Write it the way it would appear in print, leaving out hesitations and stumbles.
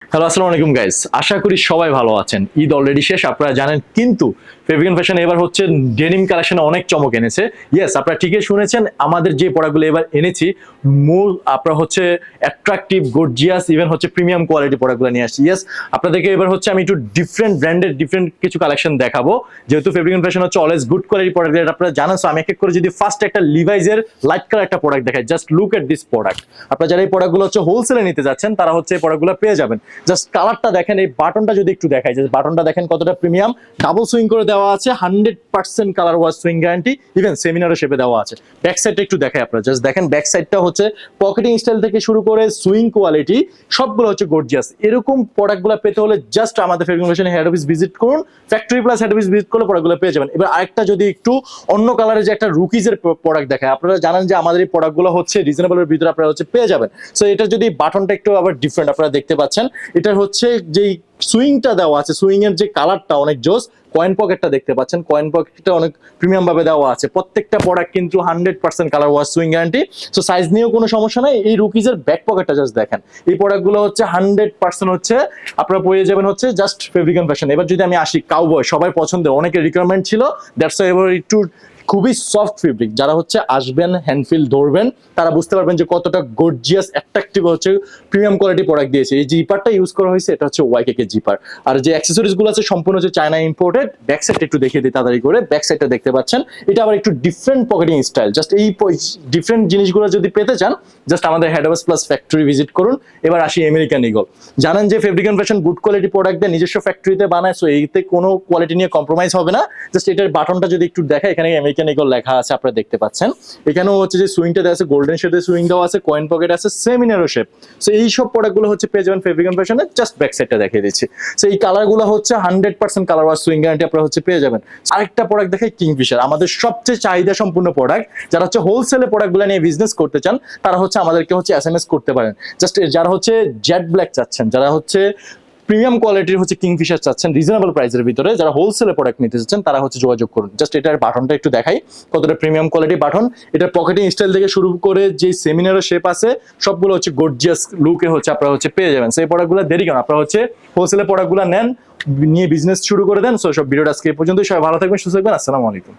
Hello, আসসালামু আলাইকুম guys. আশা করি সবাই ভালো আছেন। ঈদ অলরেডি শেষ, আপনারা জানেন, কিন্তু ফেব্রিকন ফ্যাশন এবার হচ্ছে ডেনিম কালেকশনে অনেক চমক এনেছে। ইয়েস, আপনারা ঠিকই শুনেছেন, আমাদের যে প্রোডাক্টগুলো এবার এনেছি মূল আপনারা হচ্ছে অ্যাট্রাকটিভ, গর্জিয়াস, ইভেন হচ্ছে প্রিমিয়াম কোয়ালিটি প্রোডাক্টগুলো নিয়ে আসছি। ইয়েস, আপনাদেরকে এবার হচ্ছে আমি একটু ডিফারেন্ট ব্র্যান্ডের ডিফারেন্ট কিছু কালেকশন দেখাবো, যেহেতু ফেব্রিকন ফ্যাশন হচ্ছে অলওয়েজ গুড কোয়ালিটি প্রোডাক্ট, এটা আপনারা জানেন। সো আমি এক এক করে যদি ফার্স্ট একটা লিভাইজের লাইট কালার একটা প্রোডাক্ট দেখাই, just look at this product. আপনারা যারা এই প্রোডাক্টগুলো হচ্ছে হোলসেলে নিতে যাচ্ছেন তারা হচ্ছে এই প্রোডাক্টগুলো পেয়ে যাবেন। জাস্ট কালারটা দেখেন, এই বাটনটা যদি একটু দেখাই, যে বাটনটা দেখেন কতটা প্রিমিয়াম, ডাবল সুইং করে দেওয়া আছে, 100% colour wash swing guarantee, even সেমিনারও শেপে দেওয়া আছে। ব্যাক সাইডটা একটু দেখাই আপনারা, জাস্ট দেখেন ব্যাক সাইডটা হচ্ছে পকেটিং স্টাইল থেকে শুরু করে সুইং কোয়ালিটি সবগুলো হচ্ছে গর্জিয়াস। এরকম প্রোডাক্টগুলো পেতে হলে জাস্ট আমাদের Fabricon fashion head office visit করুন, factory plus head office visit করলে প্রোডাক্টগুলো পেয়ে যাবেন। এবার আরেকটা যদি একটু অন্য কালারের যে একটা রুকিজের প্রোডাক্ট দেখায়, আপনারা জানেন যে আমাদের এই প্রোডাক্টগুলো হচ্ছে রিজনেবলের ভিতরে আপনারা হচ্ছে পেয়ে যাবেন। সো এটা যদি বাটনটা একটু আবার ডিফারেন্ট আপনারা দেখতে পাচ্ছেন, এটা হচ্ছে যেই সুইংটা দেওয়া আছে, সুইং এর যে কালারটা অনেক জোস। কয়েন পকেটটা দেখতে পাচ্ছেন, কয়েন পকেটটা অনেক প্রিমিয়াম ভাবে দেওয়া আছে। প্রত্যেকটা প্রোডাক্ট কিন্তু 100% colour wash swing guarantee. So size নিয়েও কোনো সমস্যা নাই। এই রুকিজের ব্যাক পকেটটা জাস্ট দেখেন, এই প্রোডাক্টগুলো হচ্ছে 100% হচ্ছে আপনারা পেয়ে যাবেন হচ্ছে জাস্ট ফেব্রিকন ফ্যাশন। এবার যদি আমি আসি কাউবয়, সবাই পছন্দের, অনেকের রিকোয়ারমেন্ট ছিল, দ্যাটস ওয়াই এবার একটু খুবই সফট ফেব্রিক। যারা হচ্ছে আসবেন, হ্যান্ডফিল ধরবেন, তারা বুঝতে পারবেন যে কতটা গর্জিয়াস অ্যাট্রাকটিভ হচ্ছে প্রিমিয়াম কোয়ালিটি প্রোডাক্ট দিয়েছে। এই জিপারটা ইউজ করা হয়েছে, এটা হচ্ছে ওয়াইকে জিপার। আর যে অ্যাক্সেসরিজ গুলো আছে সম্পূর্ণ হচ্ছে চায়না ইম্পোর্টেড। ব্যাক সাইডটা একটু দেখিয়ে দিই তাড়াতাড়ি করে, ব্যাক সাইডটা দেখতে পাচ্ছেন, এটা আবার একটু ডিফারেন্ট পকেটিং স্টাইল। জাস্ট এই ডিফারেন্ট জিনিসগুলো যদি পেতে চান, জাস্ট আমাদের head office plus factory visit করুন। এবার আসি আমেরিকান ইগল। জানেন যে Fabricon fashion good quality product দিয়ে নিজস্ব ফ্যাক্টরিতে বানায়, সো এইতে কোনো কোয়ালিটি নিয়ে কম্প্রোমাইজ হবে না। জাস্ট এটার বাটনটা যদি একটু দেখায়, এখানে আমেরিকান ইগল লেখা আছে, আপনারা দেখতে পাচ্ছেন। এখানেও হচ্ছে যে সুইংটা দেওয়া আছে, গোল্ডেন শেডের সুইং দেওয়া আছে, কয়েন পকেট আছে, সেমিনারও শেপ। সো এই সব প্রোডাক্টগুলো হচ্ছে পেয়ে যাবেন ফেব্রিকন ফ্যাশনে। জাস্ট ব্যাক সাইডটা দেখিয়ে দিচ্ছি। সো এই কালারগুলো হচ্ছে 100% কালার ওয়াশ সুইং গ্যারান্টি আপনারা হচ্ছে পেয়ে যাবেন। আরেকটা প্রোডাক্ট দেখাই, কিংফিশার, আমাদের সবচেয়ে চাহিদা সম্পূর্ণ প্রোডাক্ট। যারা হচ্ছে হোলসেলে প্রোডাক্টগুলো নিয়ে বিজনেস করতে চান, তারা হচ্ছে আমাদেরকে হচ্ছে SMS করতে পারেন। জাস্ট যারা হচ্ছে জেড ব্ল্যাক চাচ্ছেন, যারা হচ্ছে প্রিমিয়াম কোয়ালিটির হচ্ছে কিংফিশার চাচ্ছেন রিজনেবল প্রাইসের ভিতরে, যারা হোলসেলে প্রোডাক্ট নিতে চাচ্ছেন, তারা হচ্ছে যোগাযোগ করুন। জাস্ট এটার বাটনটা একটু দেখাই, কতটা প্রিমিয়াম কোয়ালিটি বাটন। এটার পকেটিং স্টাইল থেকে শুরু করে যে সেমিনারের শেপ আছে, সবগুলো হচ্ছে গর্জিয়াস লুকে হচ্ছে আপনারা হচ্ছে পেয়ে যাবেন। সেই প্রোডাক্টগুলো দেরি কেন, আপনারা হচ্ছে হোলসেলে প্রোডাক্টগুলো নেন, নিয়ে বিজনেস শুরু করে দেন। সো সব ভিডিওটা আজকে এই পর্যন্তই। সবাই ভালো থাকবেন, সুস্থ থাকবেন। আসসালামু আলাইকুম।